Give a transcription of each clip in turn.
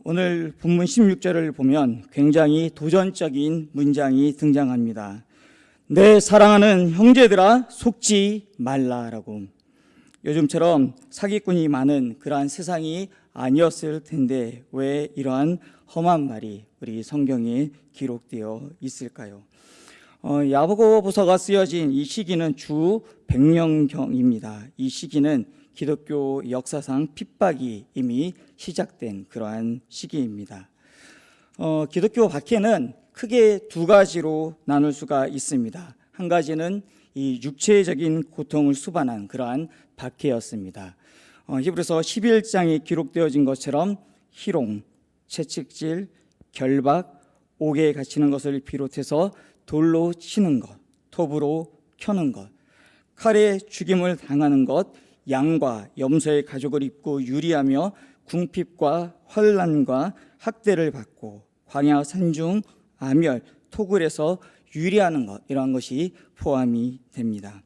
오늘 본문 16절을 보면 굉장히 도전적인 문장이 등장합니다. 내 사랑하는 형제들아 속지 말라라고. 요즘처럼 사기꾼이 많은 그러한 세상이 아니었을 텐데 왜 이러한 험한 말이 우리 성경에 기록되어 있을까요? 야고보서가 쓰여진 이 시기는 주 100년경입니다. 이 시기는 기독교 역사상 핍박이 이미 시작된 그러한 시기입니다. 기독교 박해는 크게 두 가지로 나눌 수가 있습니다. 한 가지는 이 육체적인 고통을 수반한 그러한 박해였습니다. 히브리서 11장에 기록되어진 것처럼 희롱, 채찍질, 결박, 옥에 갇히는 것을 비롯해서 돌로 치는 것, 톱으로 켜는 것, 칼에 죽임을 당하는 것, 양과 염소의 가죽을 입고 유리하며 궁핍과 환난과 학대를 받고 광야, 산중, 아멸, 토굴에서 유리하는 것, 이러한 것이 포함이 됩니다.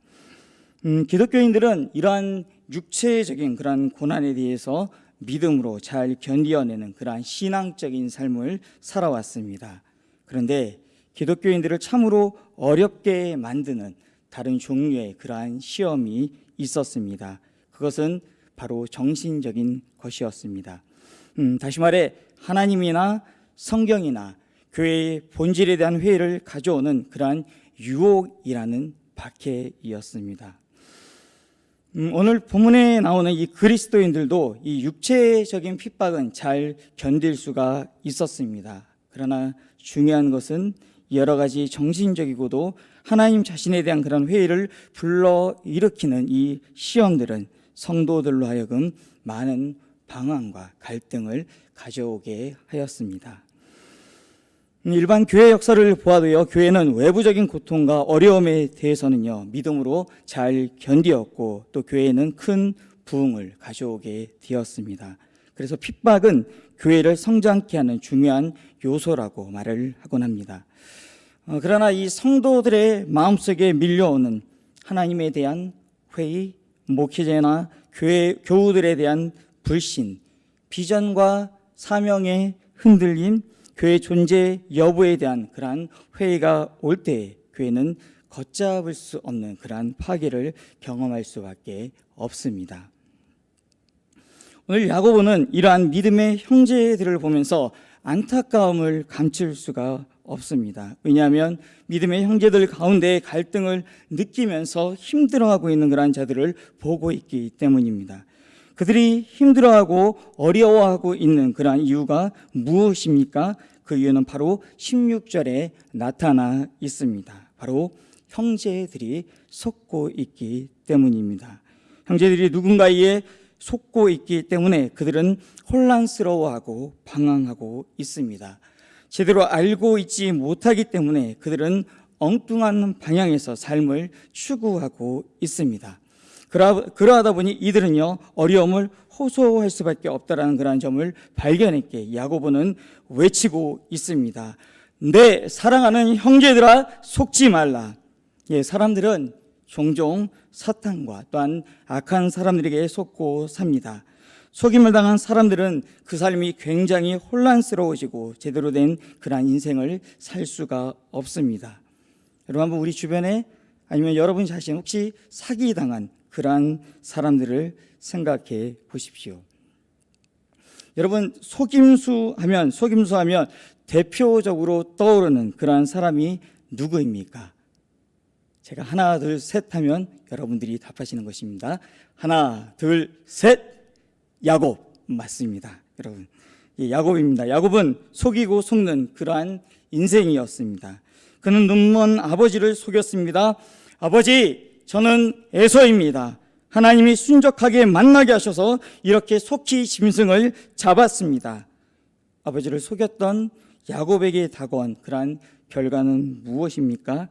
기독교인들은 이러한 육체적인 그러한 고난에 대해서 믿음으로 잘 견디어내는 그러한 신앙적인 삶을 살아왔습니다. 그런데 기독교인들을 참으로 어렵게 만드는 다른 종류의 그러한 시험이 있었습니다. 그것은 바로 정신적인 것이었습니다. 다시 말해 하나님이나 성경이나 교회의 본질에 대한 회의를 가져오는 그러한 유혹이라는 박해이었습니다. 오늘 본문에 나오는 이 그리스도인들도 이 육체적인 핍박은 잘 견딜 수가 있었습니다. 그러나 중요한 것은 여러 가지 정신적이고도 하나님 자신에 대한 그런 회의를 불러일으키는 이 시험들은 성도들로 하여금 많은 방황과 갈등을 가져오게 하였습니다. 일반 교회 역사를 보아도요, 교회는 외부적인 고통과 어려움에 대해서는요, 믿음으로 잘 견디었고 또 교회는 큰 부흥을 가져오게 되었습니다. 그래서 핍박은 교회를 성장케 하는 중요한 요소라고 말을 하곤 합니다. 그러나 이 성도들의 마음속에 밀려오는 하나님에 대한 회의, 목회자나 교우들에 대한 불신, 비전과 사명의 흔들림, 교회 존재 여부에 대한 그러한 회의가 올 때 교회는 걷잡을 수 없는 그러한 파괴를 경험할 수밖에 없습니다. 오늘 야고보는 이러한 믿음의 형제들을 보면서 안타까움을 감출 수가 없습니다. 왜냐하면 믿음의 형제들 가운데 갈등을 느끼면서 힘들어하고 있는 그러한 자들을 보고 있기 때문입니다. 그들이 힘들어하고 어려워하고 있는 그러한 이유가 무엇입니까? 그 이유는 바로 16절에 나타나 있습니다. 바로 형제들이 속고 있기 때문입니다. 형제들이 누군가에 속고 있기 때문에 그들은 혼란스러워하고 방황하고 있습니다. 제대로 알고 있지 못하기 때문에 그들은 엉뚱한 방향에서 삶을 추구하고 있습니다. 그러하다 보니 이들은요, 어려움을 호소할 수밖에 없다라는 그러한 점을 발견했기에 야고보는 외치고 있습니다. 내 사랑하는 형제들아 속지 말라. 사람들은 종종 사탄과 또한 악한 사람들에게 속고 삽니다. 속임을 당한 사람들은 그 삶이 굉장히 혼란스러워지고 제대로 된 그러한 인생을 살 수가 없습니다. 여러분, 한번 우리 주변에 아니면 여러분 자신 혹시 사기당한 그러한 사람들을 생각해 보십시오. 여러분, 속임수하면 대표적으로 떠오르는 그러한 사람이 누구입니까? 제가 하나, 둘, 셋 하면 여러분들이 답하시는 것입니다. 하나, 둘, 셋! 야곱 맞습니다. 여러분, 야곱입니다. 야곱은 속이고 속는 그러한 인생이었습니다. 그는 눈먼 아버지를 속였습니다. 아버지, 저는 에서입니다. 하나님이 순적하게 만나게 하셔서 이렇게 속히 짐승을 잡았습니다. 아버지를 속였던 야곱에게 다가온 그러한 결과는 무엇입니까?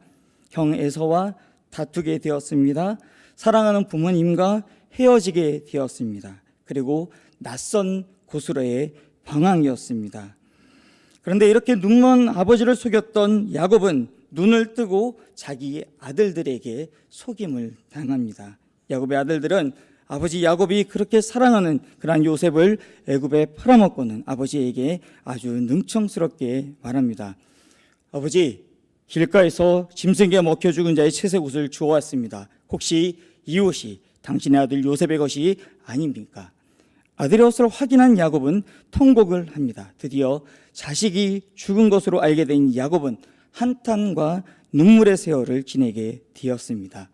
형 에서와 다투게 되었습니다. 사랑하는 부모님과 헤어지게 되었습니다. 그리고 낯선 곳으로의 방황이었습니다. 그런데 이렇게 눈먼 아버지를 속였던 야곱은 눈을 뜨고 자기 아들들에게 속임을 당합니다. 야곱의 아들들은 아버지 야곱이 그렇게 사랑하는 그러한 요셉을 애굽에 팔아먹고는 아버지에게 아주 능청스럽게 말합니다. 아버지, 길가에서 짐승에게 먹혀 죽은 자의 채색 옷을 주워왔습니다. 혹시 이 옷이 당신의 아들 요셉의 것이 아닙니까? 아들의 옷을 확인한 야곱은 통곡을 합니다. 드디어 자식이 죽은 것으로 알게 된 야곱은 한탄과 눈물의 세월을 지내게 되었습니다.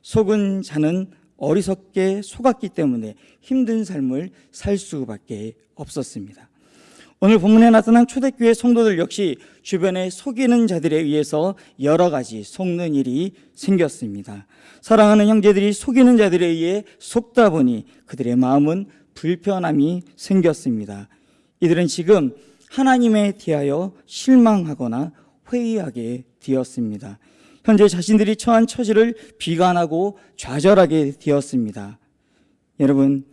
속은 자는 어리석게 속았기 때문에 힘든 삶을 살 수밖에 없었습니다. 오늘 본문에 나타난 초대교회 성도들 역시 주변에 속이는 자들에 의해서 여러 가지 속는 일이 생겼습니다. 사랑하는 형제들이 속이는 자들에 의해 속다 보니 그들의 마음은 불편함이 생겼습니다. 이들은 지금 하나님에 대하여 실망하거나 회의하게 되었습니다. 현재 자신들이 처한 처지를 비관하고 좌절하게 되었습니다. 여러분,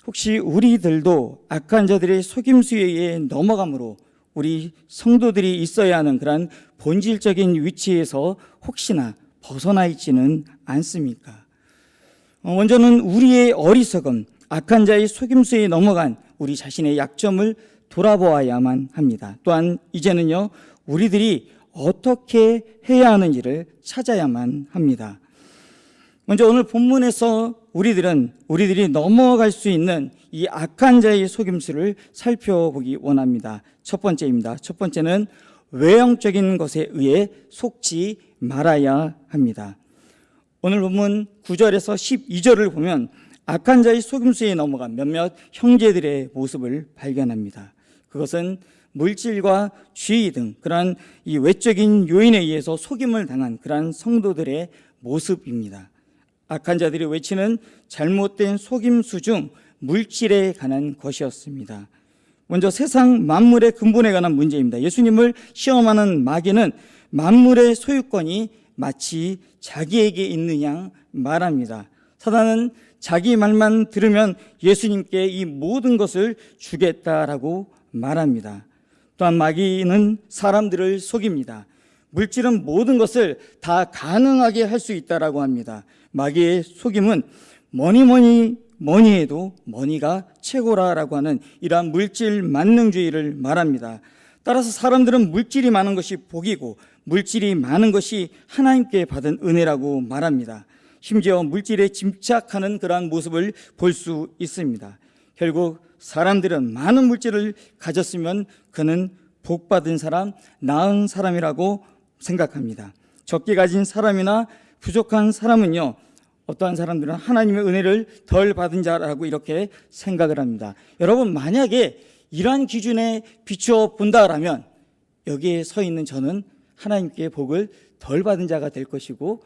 혹시 우리들도 악한 자들의 속임수에 의해 넘어감으로 우리 성도들이 있어야 하는 그런 본질적인 위치에서 혹시나 벗어나 있지는 않습니까? 먼저는 우리의 어리석음, 악한 자의 속임수에 넘어간 우리 자신의 약점을 돌아보아야만 합니다. 또한 이제는요, 우리들이 어떻게 해야 하는지를 찾아야만 합니다. 먼저 오늘 본문에서 우리들이 넘어갈 수 있는 이 악한 자의 속임수를 살펴보기 원합니다. 첫 번째입니다. 첫 번째는 외형적인 것에 의해 속지 말아야 합니다. 오늘 본문 9절에서 12절을 보면 악한 자의 속임수에 넘어간 몇몇 형제들의 모습을 발견합니다. 그것은 물질과 쥐 등 그러한 이 외적인 요인에 의해서 속임을 당한 그러한 성도들의 모습입니다. 악한 자들이 외치는 잘못된 속임수 중 물질에 관한 것이었습니다. 먼저 세상 만물의 근본에 관한 문제입니다. 예수님을 시험하는 마귀는 만물의 소유권이 마치 자기에게 있는 양 말합니다. 사단은 자기 말만 들으면 예수님께 이 모든 것을 주겠다라고 말합니다. 또한 마귀는 사람들을 속입니다. 물질은 모든 것을 다 가능하게 할 수 있다라고 합니다. 마귀의 속임은 뭐니 해도 머니가 최고라라고 하는 이러한 물질 만능주의를 말합니다. 따라서 사람들은 물질이 많은 것이 복이고 물질이 많은 것이 하나님께 받은 은혜라고 말합니다. 심지어 물질에 집착하는 그러한 모습을 볼 수 있습니다. 결국 사람들은 많은 물질을 가졌으면 그는 복받은 사람, 나은 사람이라고 생각합니다. 적게 가진 사람이나 부족한 사람은요, 어떠한 사람들은 하나님의 은혜를 덜 받은 자라고 이렇게 생각을 합니다. 여러분, 만약에 이러한 기준에 비추어 본다라면 여기에 서 있는 저는 하나님께 복을 덜 받은 자가 될 것이고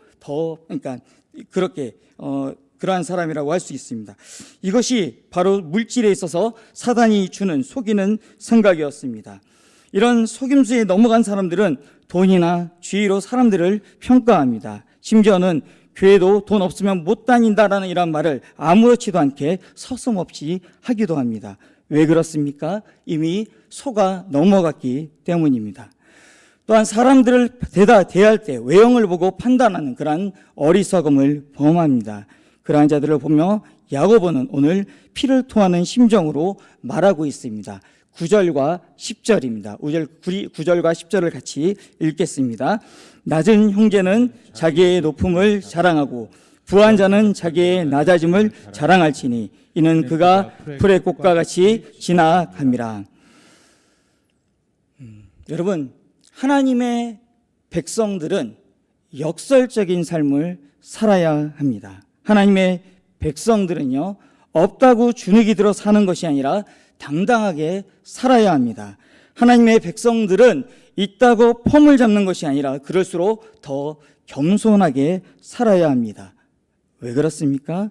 그러한 사람이라고 할 수 있습니다. 이것이 바로 물질에 있어서 사단이 주는 속이는 생각이었습니다. 이런 속임수에 넘어간 사람들은 돈이나 쥐로 사람들을 평가합니다. 심지어는 교회도 돈 없으면 못 다닌다라는 이런 말을 아무렇지도 않게 서슴없이 하기도 합니다. 왜 그렇습니까? 이미 속아 넘어갔기 때문입니다. 또한 사람들을 대할 때 외형을 보고 판단하는 그러한 어리석음을 범합니다. 그러한 자들을 보며 야고보는 오늘 피를 토하는 심정으로 말하고 있습니다. 9절과 10절입니다. 9절과 10절을 같이 읽겠습니다. 낮은 형제는 자기의 높음을 자랑하고 부한 자는 자기의 낮아짐을 자랑할지니 이는 그가 풀의 꽃과 같이 지나감이라. 여러분, 하나님의 백성들은 역설적인 삶을 살아야 합니다. 하나님의 백성들은요, 없다고 주눅이 들어 사는 것이 아니라 당당하게 살아야 합니다. 하나님의 백성들은 있다고 폼을 잡는 것이 아니라 그럴수록 더 겸손하게 살아야 합니다. 왜 그렇습니까?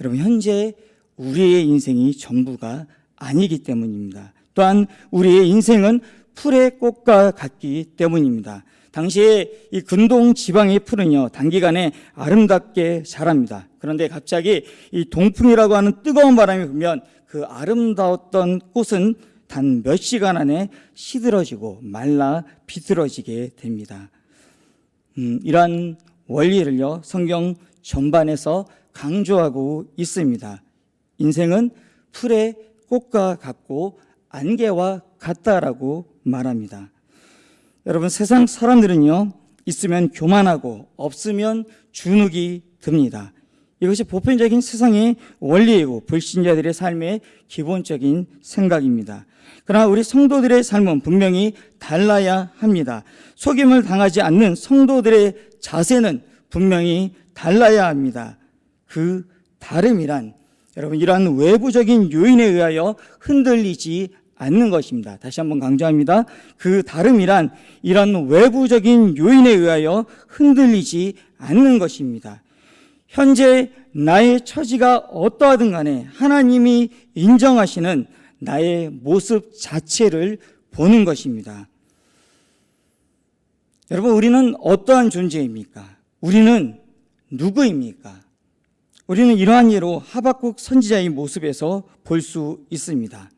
여러분, 현재 우리의 인생이 전부가 아니기 때문입니다. 또한 우리의 인생은 풀의 꽃과 같기 때문입니다. 당시에 이 근동 지방의 풀은요, 단기간에 아름답게 자랍니다. 그런데 갑자기 이 동풍이라고 하는 뜨거운 바람이 불면 그 아름다웠던 꽃은 단 몇 시간 안에 시들어지고 말라 비틀어지게 됩니다. 이러한 원리를요, 성경 전반에서 강조하고 있습니다. 인생은 풀의 꽃과 같고 안개와 같다라고 말합니다. 여러분, 세상 사람들은요, 있으면 교만하고 없으면 주눅이 듭니다. 이것이 보편적인 세상의 원리이고 불신자들의 삶의 기본적인 생각입니다. 그러나 우리 성도들의 삶은 분명히 달라야 합니다. 속임을 당하지 않는 성도들의 자세는 분명히 달라야 합니다. 그 다름이란, 여러분, 이러한 외부적인 요인에 의하여 흔들리지 않는 것입니다. 다시 한번 강조합니다. 그 다름이란 이런 외부적인 요인에 의하여 흔들리지 않는 것입니다. 현재 나의 처지가 어떠하든 간에 하나님이 인정하시는 나의 모습 자체를 보는 것입니다. 여러분, 우리는 어떠한 존재입니까? 우리는 누구입니까? 우리는 이러한 예로 하박국 선지자의 모습에서 볼 수 있습니다.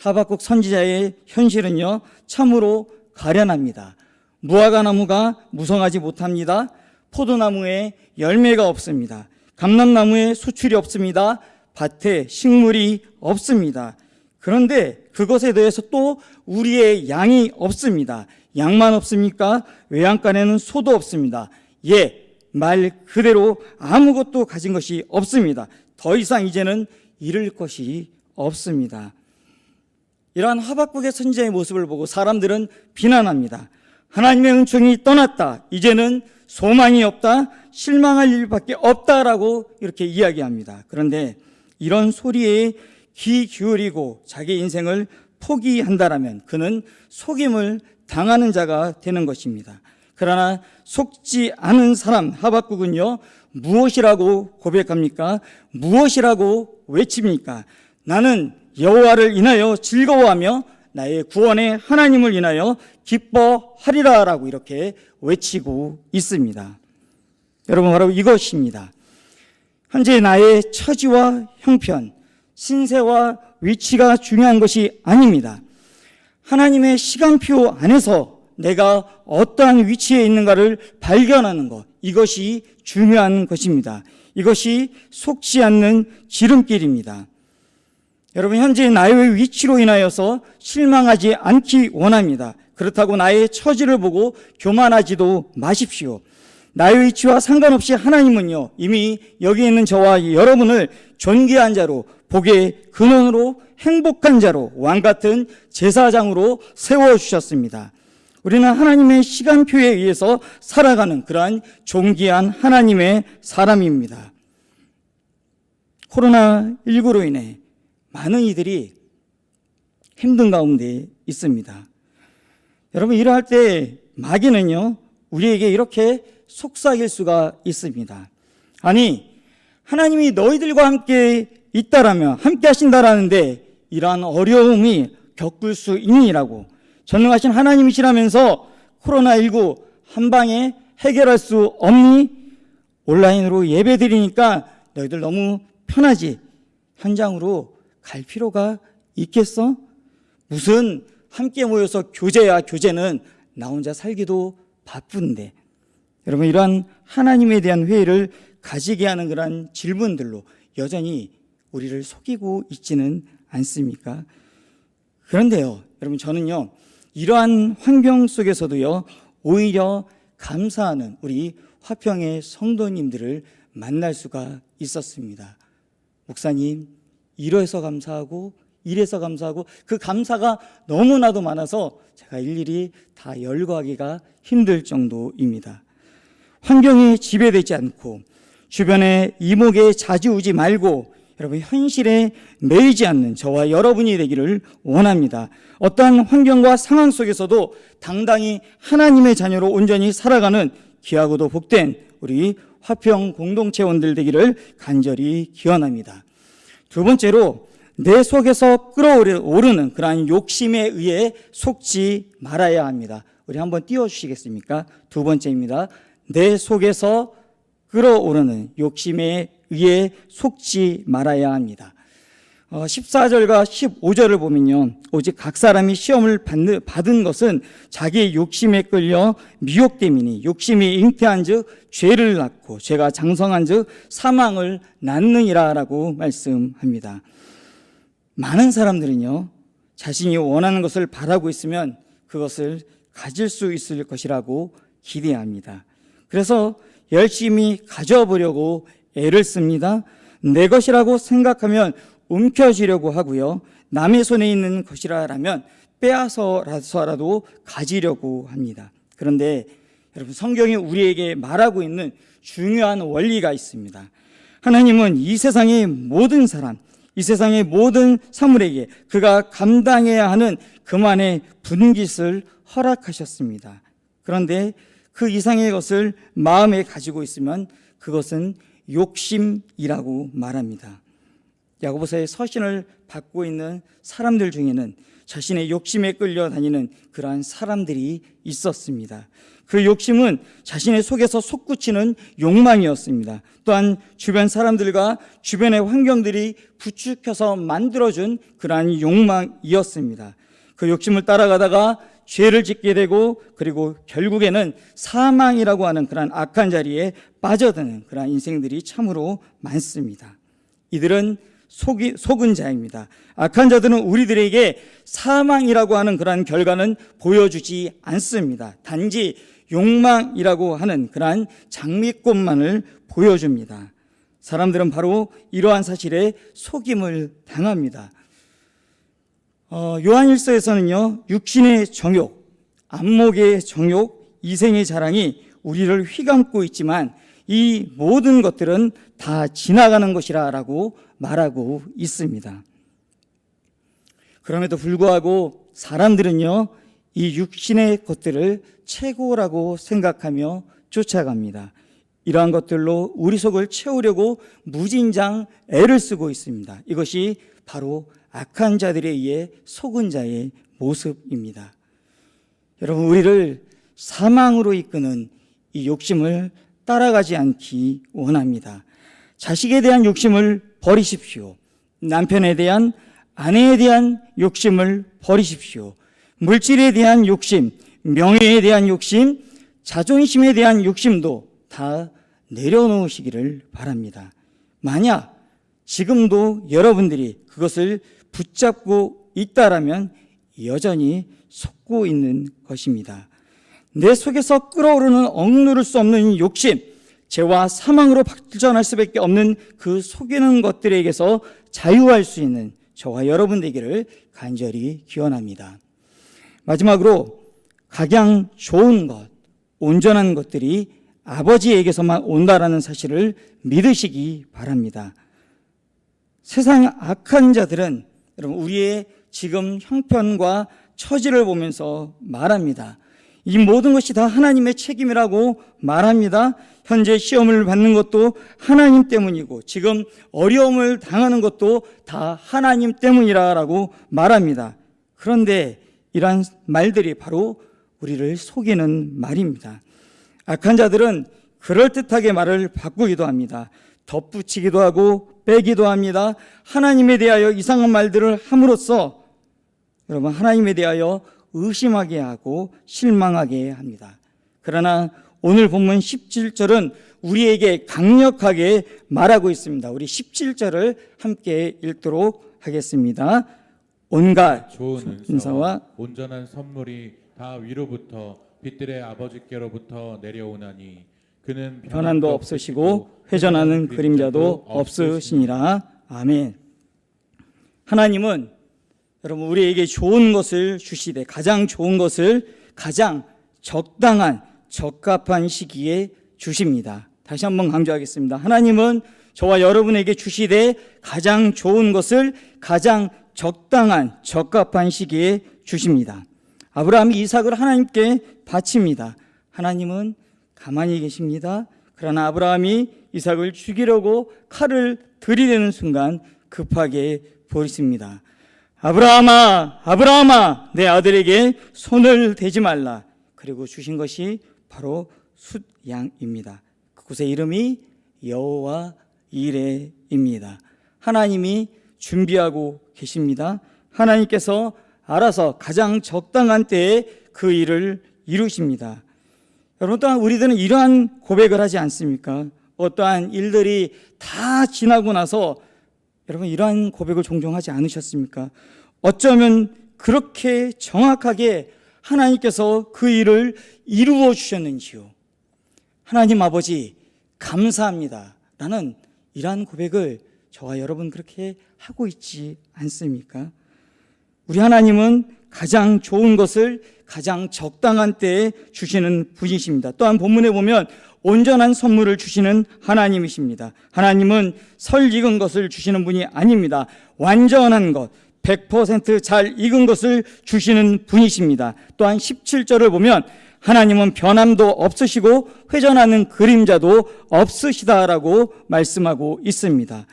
하박국 선지자의 현실은요, 참으로 가련합니다. 무화과나무가 무성하지 못합니다. 포도나무에 열매가 없습니다. 감람나무에 수출이 없습니다. 밭에 식물이 없습니다. 그런데 그것에 대해서 또 우리의 양이 없습니다. 양만 없습니까? 외양간에는 소도 없습니다. 말 그대로 아무것도 가진 것이 없습니다. 더 이상 이제는 잃을 것이 없습니다. 이러한 하박국의 선지자의 모습을 보고 사람들은 비난합니다. 하나님의 은총이 떠났다. 이제는 소망이 없다. 실망할 일밖에 없다라고 이렇게 이야기합니다. 그런데 이런 소리에 귀 기울이고 자기 인생을 포기한다라면 그는 속임을 당하는 자가 되는 것입니다. 그러나 속지 않은 사람 하박국은요, 무엇이라고 고백합니까? 무엇이라고 외칩니까? 나는 여호와를 인하여 즐거워하며 나의 구원의 하나님을 인하여 기뻐하리라 라고 이렇게 외치고 있습니다. 여러분, 바로 이것입니다. 현재 나의 처지와 형편, 신세와 위치가 중요한 것이 아닙니다. 하나님의 시간표 안에서 내가 어떠한 위치에 있는가를 발견하는 것, 이것이 중요한 것입니다. 이것이 속지 않는 지름길입니다. 여러분, 현재 나의 위치로 인하여서 실망하지 않기 원합니다. 그렇다고 나의 처지를 보고 교만하지도 마십시오. 나의 위치와 상관없이 하나님은요, 이미 여기 있는 저와 여러분을 존귀한 자로, 복의 근원으로, 행복한 자로, 왕같은 제사장으로 세워주셨습니다. 우리는 하나님의 시간표에 의해서 살아가는 그러한 존귀한 하나님의 사람입니다. 코로나19로 인해 많은 이들이 힘든 가운데 있습니다. 여러분, 이러할 때 마귀는요, 우리에게 이렇게 속삭일 수가 있습니다. 아니, 하나님이 너희들과 함께 있다라며, 함께 하신다라는데 이러한 어려움이 겪을 수 있니라고, 전능하신 하나님이시라면서 코로나19 한 방에 해결할 수 없니? 온라인으로 예배 드리니까 너희들 너무 편하지? 현장으로 갈 필요가 있겠어? 무슨 함께 모여서 교제야, 교제는 나 혼자 살기도 바쁜데. 여러분, 이러한 하나님에 대한 회의를 가지게 하는 그런 질문들로 여전히 우리를 속이고 있지는 않습니까? 그런데요, 여러분, 저는요, 이러한 환경 속에서도요, 오히려 감사하는 우리 화평의 성도님들을 만날 수가 있었습니다. 목사님, 이래서 감사하고 이래서 감사하고, 그 감사가 너무나도 많아서 제가 일일이 다 열거하기가 힘들 정도입니다. 환경이 지배되지 않고 주변에 이목에 좌지우지 말고 여러분, 현실에 매이지 않는 저와 여러분이 되기를 원합니다. 어떠한 환경과 상황 속에서도 당당히 하나님의 자녀로 온전히 살아가는 귀하고도 복된 우리 화평 공동체원들 되기를 간절히 기원합니다. 두 번째로, 내 속에서 끓어오르는 그러한 욕심에 의해 속지 말아야 합니다. 우리 한번 띄워주시겠습니까? 두 번째입니다. 내 속에서 끓어오르는 욕심에 의해 속지 말아야 합니다. 14절과 15절을 보면요, 오직 각 사람이 시험을 받은 것은 자기의 욕심에 끌려 미혹됨이니 욕심이 잉태한즉 죄를 낳고 죄가 장성한즉 사망을 낳느니라 라고 말씀합니다. 많은 사람들은요, 자신이 원하는 것을 바라고 있으면 그것을 가질 수 있을 것이라고 기대합니다. 그래서 열심히 가져보려고 애를 씁니다. 내 것이라고 생각하면 움켜쥐려고 하고요, 남의 손에 있는 것이라면 빼앗아서라도 가지려고 합니다. 그런데 여러분, 성경이 우리에게 말하고 있는 중요한 원리가 있습니다. 하나님은 이 세상의 모든 사람, 이 세상의 모든 사물에게 그가 감당해야 하는 그만의 분깃을 허락하셨습니다. 그런데 그 이상의 것을 마음에 가지고 있으면 그것은 욕심이라고 말합니다. 야고보서의 서신을 받고 있는 사람들 중에는 자신의 욕심에 끌려다니는 그러한 사람들이 있었습니다. 그 욕심은 자신의 속에서 솟구치는 욕망이었습니다. 또한 주변 사람들과 주변의 환경들이 부추겨서 만들어준 그러한 욕망이었습니다. 그 욕심을 따라가다가 죄를 짓게 되고, 그리고 결국에는 사망이라고 하는 그러한 악한 자리에 빠져드는 그러한 인생들이 참으로 많습니다. 이들은 속은 자입니다. 악한 자들은 우리들에게 사망이라고 하는 그러한 결과는 보여주지 않습니다. 단지 욕망이라고 하는 그러한 장미꽃만을 보여줍니다. 사람들은 바로 이러한 사실에 속임을 당합니다. 요한일서에서는요, 육신의 정욕, 안목의 정욕, 이생의 자랑이 우리를 휘감고 있지만 이 모든 것들은 다 지나가는 것이라고 말하고 있습니다. 그럼에도 불구하고 사람들은요, 이 육신의 것들을 최고라고 생각하며 쫓아갑니다. 이러한 것들로 우리 속을 채우려고 무진장 애를 쓰고 있습니다. 이것이 바로 악한 자들에 의해 속은 자의 모습입니다. 여러분, 우리를 사망으로 이끄는 이 욕심을 따라가지 않기 원합니다. 자식에 대한 욕심을 버리십시오. 남편에 대한, 아내에 대한 욕심을 버리십시오. 물질에 대한 욕심, 명예에 대한 욕심, 자존심에 대한 욕심도 다 내려놓으시기를 바랍니다. 만약 지금도 여러분들이 그것을 붙잡고 있다라면 여전히 속고 있는 것입니다. 내 속에서 끓어오르는 억누를 수 없는 욕심, 죄와 사망으로 발전할 수밖에 없는 그 속이는 것들에게서 자유할 수 있는 저와 여러분 되기를 간절히 기원합니다. 마지막으로 각양 좋은 것, 온전한 것들이 아버지에게서만 온다라는 사실을 믿으시기 바랍니다. 세상 악한 자들은 여러분, 우리의 지금 형편과 처지를 보면서 말합니다. 이 모든 것이 다 하나님의 책임이라고 말합니다. 현재 시험을 받는 것도 하나님 때문이고 지금 어려움을 당하는 것도 다 하나님 때문이라고 말합니다. 그런데 이러한 말들이 바로 우리를 속이는 말입니다. 악한 자들은 그럴듯하게 말을 바꾸기도 합니다. 덧붙이기도 하고 빼기도 합니다. 하나님에 대하여 이상한 말들을 함으로써 여러분, 하나님에 대하여 의심하게 하고 실망하게 합니다. 그러나 오늘 본문 17절은 우리에게 강력하게 말하고 있습니다. 우리 17절을 함께 읽도록 하겠습니다. 온갖 좋은 은사와 온전한 선물이 다 위로부터 빛들의 아버지께로부터 내려오나니 그는 변함도 없으시고 회전하는 그림자도 없으시니라. 아멘. 하나님은 여러분, 우리에게 좋은 것을 주시되 가장 좋은 것을 가장 적당한 적합한 시기에 주십니다. 다시 한번 강조하겠습니다. 하나님은 저와 여러분에게 주시되 가장 좋은 것을 가장 적당한 적합한 시기에 주십니다. 아브라함이 이삭을 하나님께 바칩니다. 하나님은 가만히 계십니다. 그러나 아브라함이 이삭을 죽이려고 칼을 들이대는 순간 급하게 버리십니다. 아브라함아, 아브라함아, 내 아들에게 손을 대지 말라. 그리고 주신 것이 바로 숫양입니다. 그곳의 이름이 여호와 이레입니다. 하나님이 준비하고 계십니다. 하나님께서 알아서 가장 적당한 때에 그 일을 이루십니다. 여러분, 또한 우리들은 이러한 고백을 하지 않습니까? 어떠한 일들이 다 지나고 나서 여러분 이러한 고백을 종종 하지 않으셨습니까? 어쩌면 그렇게 정확하게 하나님께서 그 일을 이루어 주셨는지요. 하나님 아버지 감사합니다 라는 이러한 고백을 저와 여러분 그렇게 하고 있지 않습니까? 우리 하나님은 가장 좋은 것을 가장 적당한 때에 주시는 분이십니다. 또한 본문에 보면 온전한 선물을 주시는 하나님이십니다. 하나님은 설 익은 것을 주시는 분이 아닙니다. 완전한 것, 100% 잘 익은 것을 주시는 분이십니다. 또한 17절을 보면 하나님은 변함도 없으시고 회전하는 그림자도 없으시다라고 말씀하고 있습니다.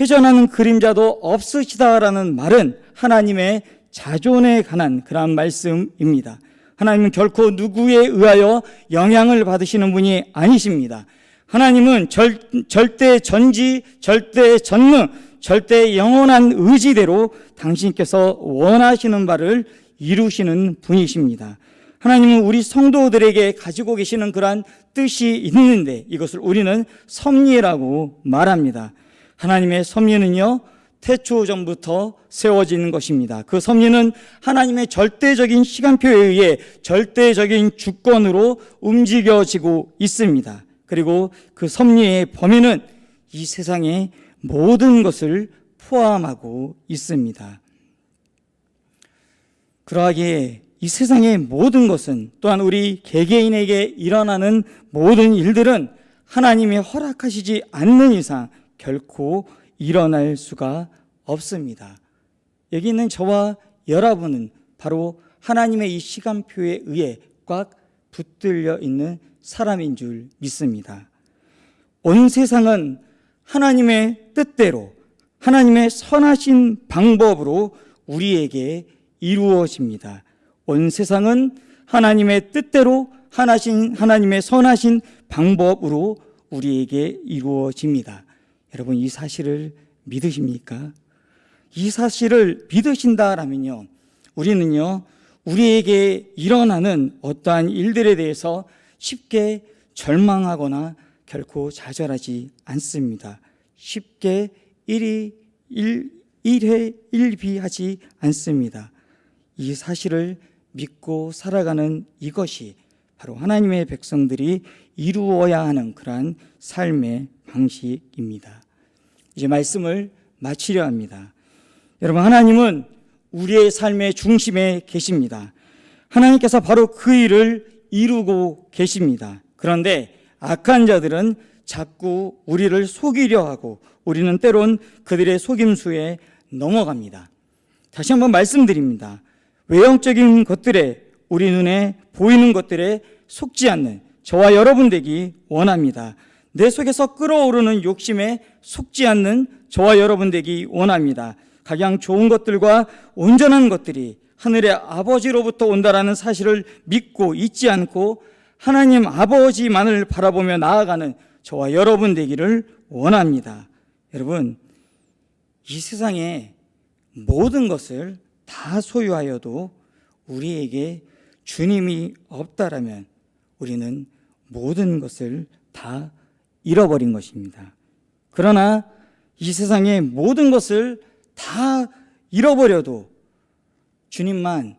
회전하는 그림자도 없으시다라는 말은 하나님의 자존에 관한 그러한 말씀입니다. 하나님은 결코 누구에 의하여 영향을 받으시는 분이 아니십니다. 하나님은 절대 전지, 절대 전능, 절대 영원한 의지대로 당신께서 원하시는 바를 이루시는 분이십니다. 하나님은 우리 성도들에게 가지고 계시는 그러한 뜻이 있는데 이것을 우리는 섭리라고 말합니다. 하나님의 섭리는요, 태초 전부터 세워지는 것입니다. 그 섭리는 하나님의 절대적인 시간표에 의해 절대적인 주권으로 움직여지고 있습니다. 그리고 그 섭리의 범위는 이 세상의 모든 것을 포함하고 있습니다. 그러하기에 이 세상의 모든 것은 또한 우리 개개인에게 일어나는 모든 일들은 하나님이 허락하시지 않는 이상 결코 일어날 수가 없습니다. 여기 있는 저와 여러분은 바로 하나님의 이 시간표에 의해 꽉 붙들려 있는 사람인 줄 믿습니다. 온 세상은 하나님의 뜻대로 하나님의 선하신 방법으로 우리에게 이루어집니다. 온 세상은 하나님의 뜻대로 하나님의 선하신 방법으로 우리에게 이루어집니다. 여러분, 이 사실을 믿으십니까? 이 사실을 믿으신다라면요, 우리는요, 우리에게 일어나는 어떠한 일들에 대해서 쉽게 절망하거나 결코 좌절하지 않습니다. 쉽게 일회일비하지 않습니다. 이 사실을 믿고 살아가는 이것이 바로 하나님의 백성들이 이루어야 하는 그러한 삶의 방식입니다. 이제 말씀을 마치려 합니다. 여러분, 하나님은 우리의 삶의 중심에 계십니다. 하나님께서 바로 그 일을 이루고 계십니다. 그런데 악한 자들은 자꾸 우리를 속이려 하고 우리는 때론 그들의 속임수에 넘어갑니다. 다시 한번 말씀드립니다. 외형적인 것들에, 우리 눈에 보이는 것들에 속지 않는 저와 여러분 되기 원합니다. 내 속에서 끓어오르는 욕심에 속지 않는 저와 여러분 되기 원합니다. 가장 좋은 것들과 온전한 것들이 하늘의 아버지로부터 온다라는 사실을 믿고 잊지 않고 하나님 아버지만을 바라보며 나아가는 저와 여러분 되기를 원합니다. 여러분, 이 세상에 모든 것을 다 소유하여도 우리에게 주님이 없다라면 우리는 모든 것을 다 잃어버린 것입니다. 그러나 이 세상의 모든 것을 다 잃어버려도 주님만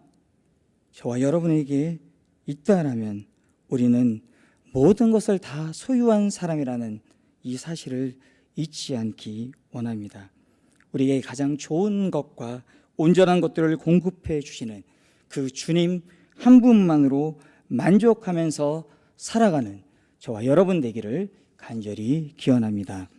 저와 여러분에게 있다라면 우리는 모든 것을 다 소유한 사람이라는 이 사실을 잊지 않기 원합니다. 우리에게 가장 좋은 것과 온전한 것들을 공급해 주시는 그 주님 한 분만으로 만족하면서 살아가는 저와 여러분 되기를 간절히 기원합니다.